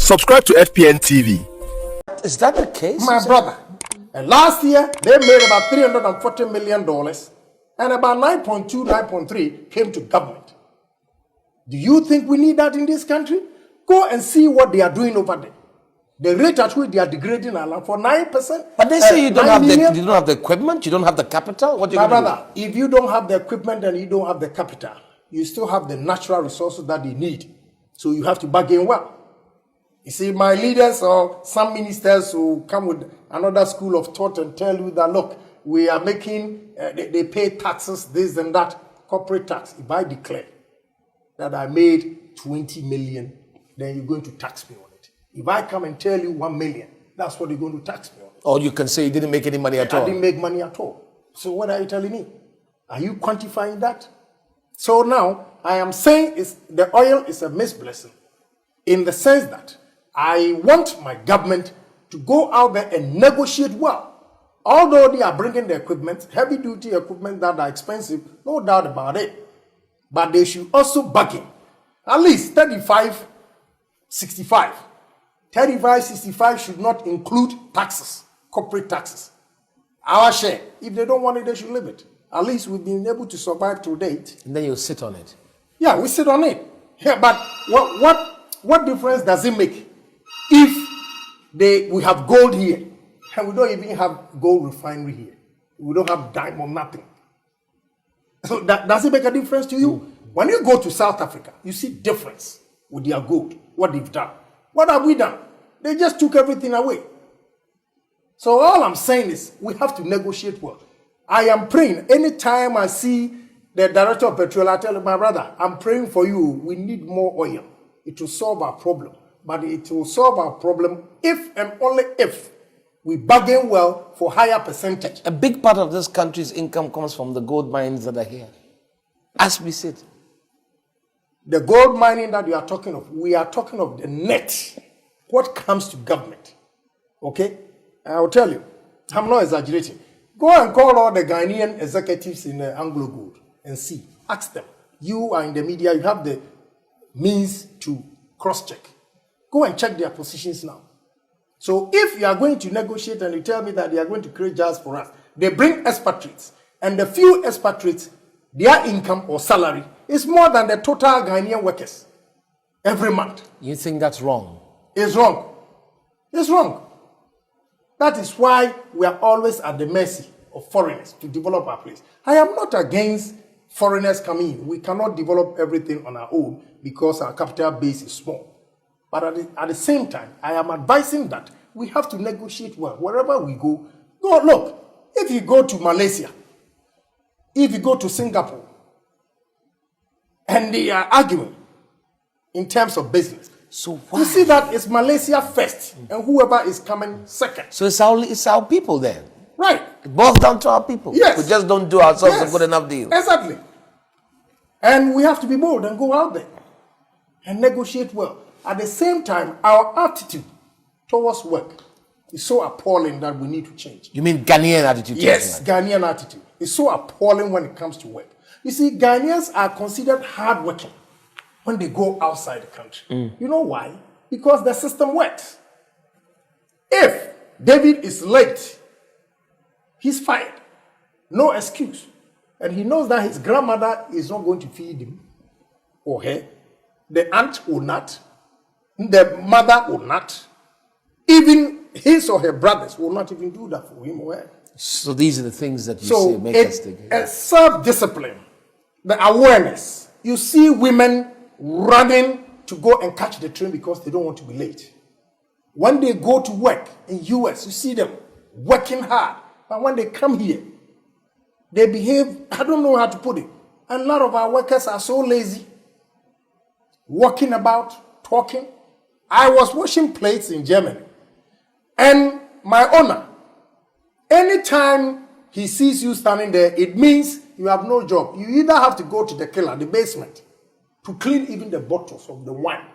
Subscribe to FPN TV. Is that the case? My brother. And last year, they made about $340 million, and about 9.2, 9.3 came to government. Do you think we need that in this country? Go and see what they are doing over there. The rate at which they are degrading our land for 9%. But they say you don't have the equipment, you don't have the capital. What are you going to do? My brother, if you don't have the equipment and you don't have the capital, you still have the natural resources that they need. So you have to bargain well. You see, my leaders or some ministers who come with another school of thought and tell you that, look, we are making, they pay taxes, this and that, corporate tax. If I declare that I made 20 million, then you're going to tax me on it. If I come and tell you 1 million, that's what you're going to tax me on it. Or you can say you didn't make any money at all. I didn't make money at all. So what are you telling me? Are you quantifying that? So now, I am saying the oil is a misblessing in the sense that I want my government to go out there and negotiate well. Although they are bringing the equipment, heavy-duty equipment that are expensive, no doubt about it. But they should also bargain. At least 35, 65. 35, 65 should not include taxes, corporate taxes. Our share. If they don't want it, they should leave it. At least we've been able to survive to date. And then you'll sit on it. Yeah, we sit on it. Yeah, but what difference does it make if we have gold here and we don't even have gold refinery here? We don't have diamond, nothing. So does it make a difference to you? When you go to South Africa, you see difference with their gold, what they've done. What have we done? They just took everything away. So all I'm saying is we have to negotiate well. I am praying. Anytime I see the director of petrol, I tell him, my brother, I'm praying for you. We need more oil. It will solve our problem. But it will solve our problem if and only if we bargain well for higher percentage. A big part of this country's income comes from the gold mines that are here. As we said. The gold mining that we are talking of, we are talking of the net. What comes to government? Okay? I will tell you. I'm not exaggerating. Go and call all the Ghanaian executives in Anglo Gold and see. Ask them. You are in the media. You have the means to cross-check. Go and check their positions now. So if you are going to negotiate and you tell me that they are going to create jobs for us, they bring expatriates. And the few expatriates, their income or salary is more than the total Ghanaian workers every month. You think that's wrong? It's wrong. It's wrong. That is why we are always at the mercy of foreigners to develop our place. I am not against foreigners coming in. We cannot develop everything on our own because our capital base is small. But at the same time, I am advising that we have to negotiate well. Wherever we go, look, if you go to Malaysia, if you go to Singapore, and they are arguing in terms of business. So why? You see that it's Malaysia first, and whoever is coming second. So it's our people then. Right. It boils down to our people. Yes. We just don't do ourselves a good enough deal. Exactly. And we have to be bold and go out there and negotiate well. At the same time, our attitude towards work is so appalling that we need to change. You mean Ghanaian attitude? Yes, Ghanaian attitude. It's so appalling when it comes to work. You see, Ghanaians are considered hardworking when they go outside the country. You know why? Because the system works. If David is late, he's fired. No excuse. And he knows that his grandmother is not going to feed him or her. The aunt will not. The mother will not. Even his or her brothers will not even do that for him or her. So these are the things that you say make us think. Self-discipline, the awareness. You see women running to go and catch the train because they don't want to be late. When they go to work in US, you see them working hard. But when they come here, they behave, I don't know how to put it. A lot of our workers are so lazy. Walking about, talking. I was washing plates in Germany. And my owner, anytime he sees you standing there, it means you have no job. You either have to go to the cellar, the basement, to clean even the bottles of the wine.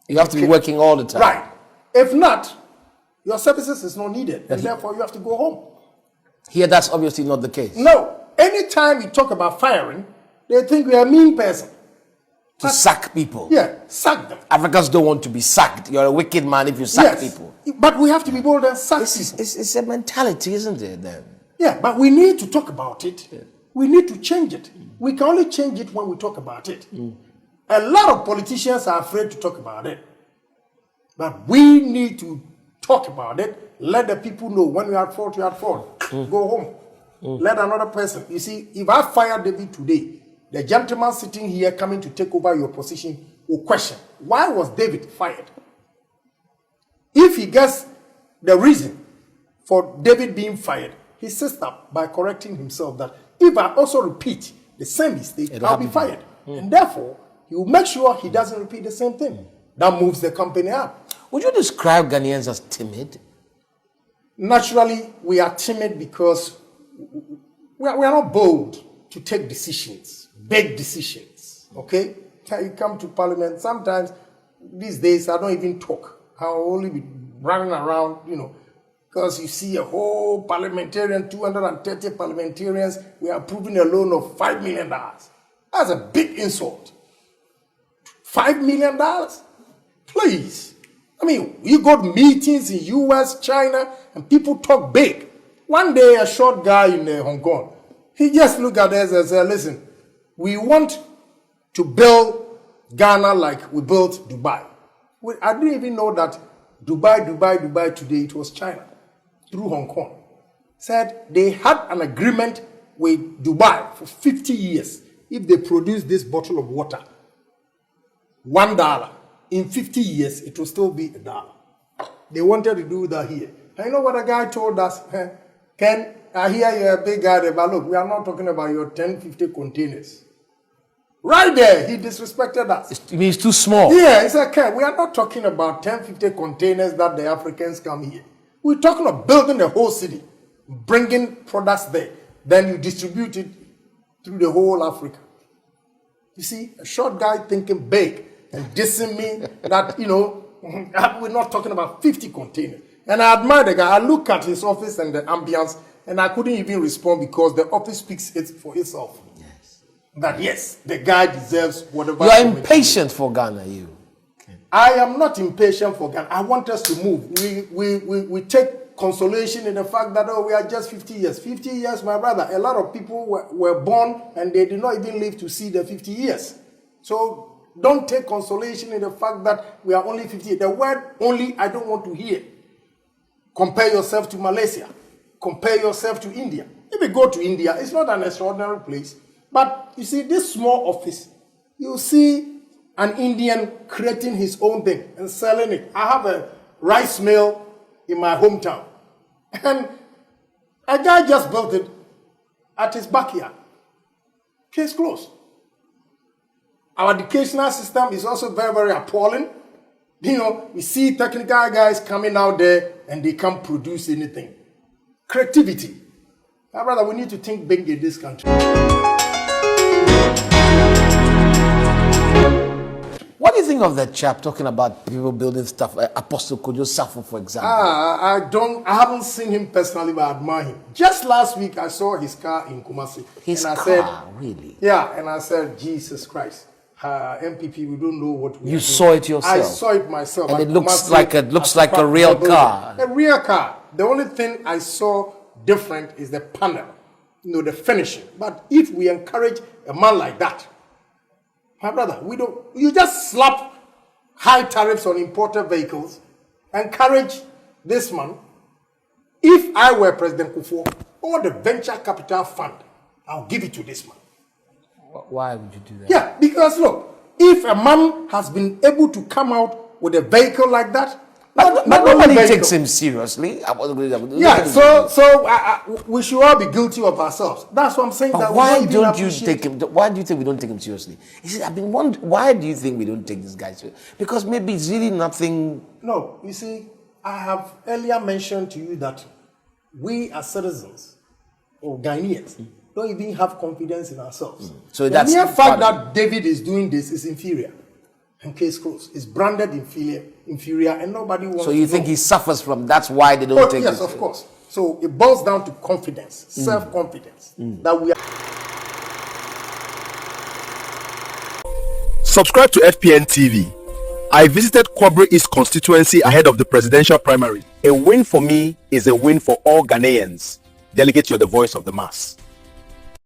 You have to be working all the time. Right. If not, your services is not needed. And therefore, you have to go home. Here, that's obviously not the case. No. Anytime you talk about firing, they think you're a mean person. To sack people. Yeah, sack them. Africans don't want to be sacked. You're a wicked man if you sack people. But we have to be bold and sack people. It's a mentality, isn't it, then? Yeah, but we need to talk about it. Yeah. We need to change it. We can only change it when we talk about it. A lot of politicians are afraid to talk about it. But we need to talk about it. Let the people know when you're at fault, you're at fault. Go home. Let another person. You see, if I fire David today, the gentleman sitting here coming to take over your position will question, why was David fired? If he gets the reason for David being fired, he sits up by correcting himself that if I also repeat the same mistake, I'll be fired. And therefore, he will make sure he doesn't repeat the same thing. That moves the company up. Would you describe Ghanaians as timid? Naturally, we are timid because we are not bold to take decisions, big decisions, okay? You come to parliament, sometimes these days I don't even talk. I'll only be running around, because you see a whole parliamentarian, 230 parliamentarians, we are approving a loan of $5 million. That's a big insult. $5 million? Please. I mean, you go to meetings in US, China, and people talk big. One day, a short guy in Hong Kong, he just looked at us and said, listen, we want to build Ghana like we built Dubai. I didn't even know that Dubai today, it was China through Hong Kong. Said they had an agreement with Dubai for 50 years. If they produce this bottle of water, $1, in 50 years, it will still be $1. They wanted to do that here. And you know what a guy told us? Ken, I hear you're a big guy, but look, we are not talking about your 10, 50 containers. Right there, he disrespected us. It means too small. Yeah, he said, Ken, we are not talking about 10, 50 containers that the Africans come here. We're talking about building the whole city, bringing products there. Then you distribute it through the whole Africa. You see, a short guy thinking big and dissing me that, we're not talking about 50 containers. And I admire the guy. I look at his office and the ambience, and I couldn't even respond because the office speaks it for itself. Yes. That yes, the guy deserves whatever. You are impatient for Ghana, you. Okay. I am not impatient for Ghana. I want us to move. We take consolation in the fact that, we are just 50 years. 50 years, my brother. A lot of people were born and they did not even live to see the 50 years. So don't take consolation in the fact that we are only 50. The word only, I don't want to hear. Compare yourself to Malaysia. Compare yourself to India. If you go to India, it's not an extraordinary place. But you see, this small office, you see an Indian creating his own thing and selling it. I have a rice mill in my hometown. And a guy just built it at his backyard. Case closed. Our educational system is also very, very appalling. We see technical guys coming out there and they can't produce anything. Creativity. My brother, we need to think big in this country. What do you think of that chap talking about people building stuff? Apostle Kojo Safo, for example. I haven't seen him personally, but I admire him. Just last week, I saw his car in Kumasi. His car, really? Yeah, and I said, Jesus Christ. MPP, we don't know what we You saw it yourself? I saw it myself. And it looks like a real car. A real car. The only thing I saw different is the panel, the finishing. But if we encourage a man like that, my brother, you just slap high tariffs on imported vehicles, encourage this man. If I were President Kufuor or the venture capital fund, I'll give it to this man. Why would you do that? Yeah, because look, if a man has been able to come out with a vehicle like that, but nobody takes him seriously. Yeah, so we should all be guilty of ourselves. That's what I'm saying. But why don't you take him? Why do you think we don't take him seriously? Why do you think we don't take this guy seriously? Because maybe it's really nothing. No, you see, I have earlier mentioned to you that we as citizens or Ghanaians don't even have confidence in ourselves. So the mere fact that David is doing this is inferior. And case closed. It's branded inferior, and nobody wants to. So you think he suffers from that's why they don't take it? Yes, of course. So it boils down to confidence, self-confidence, that we are. Subscribe to FPN TV. I visited Kwabre East constituency ahead of the presidential primary. A win for me is a win for all Ghanaians. Delegate, you're the voice of the mass.